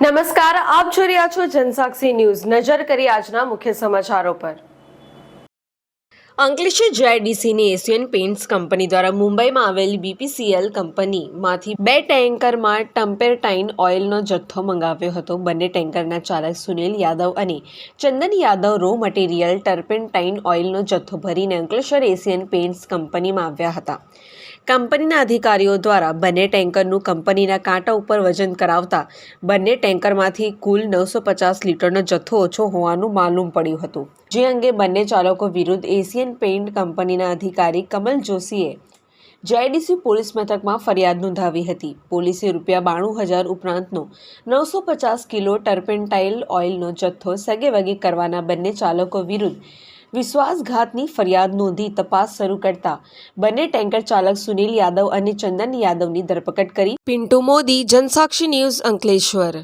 નમસ્કાર, આપ જોઈ રહ્યા છો જનસાક્ષી ન્યૂઝ। નજર કરી આજના મુખ્ય સમાચારો પર। અંકલેશ્વર જેઆઈડીસીની એશિયન પેઇન્ટ્સ કંપની દ્વારા મુંબઈમાં આવેલી બીપીસીએલ કંપનીમાંથી 2 ટેન્કરમાં ટર્પેન્ટાઇન ઓઇલનો જથ્થો મંગાવ્યો હતો। બંને ટેન્કરના ચાલક સુનિલ યાદવ અને ચંદન યાદવ રો મટીરિયલ ટર્પેન્ટાઇન ઓઇલનો જથ્થો ભરીને અંકલેશ્વર એશિયન પેઇન્ટ્સ કંપનીમાં આવ્યા હતા। કંપનીના અધિકારીઓ દ્વારા બંને ટેન્કરનું કંપનીના કાંટા ઉપર વજન કરાવતા બંને ટેન્કરમાંથી કુલ 950 લીટરનો જથ્થો ઓછો હોવાનું માલુમ પડ્યું હતું, જે અંગે બંને ચાલકો વિરુદ્ધ એશિયન પેઇન્ટ કંપનીના અધિકારી કમલ જોશીએ જેઆઈડીસી પોલીસ મથકમાં ફરિયાદ નોંધાવી હતી। પોલીસે ₹92,000 ઉપરાંતનો 950 કિલો ટર્પેન્ટાઇન ઓઇલનો જથ્થો સગેવગે કરવાના બંને ચાલકો વિરુદ્ધ વિશ્વાસઘાતની ફરિયાદ નોંધી તપાસ શરૂ કરતા બંને ટેન્કર ચાલક સુનિલ યાદવ અને ચંદન યાદવની ધરપકડ કરી। પિન્ટુ મોદી, જનસાક્ષી ન્યૂઝ, અંકલેશ્વર।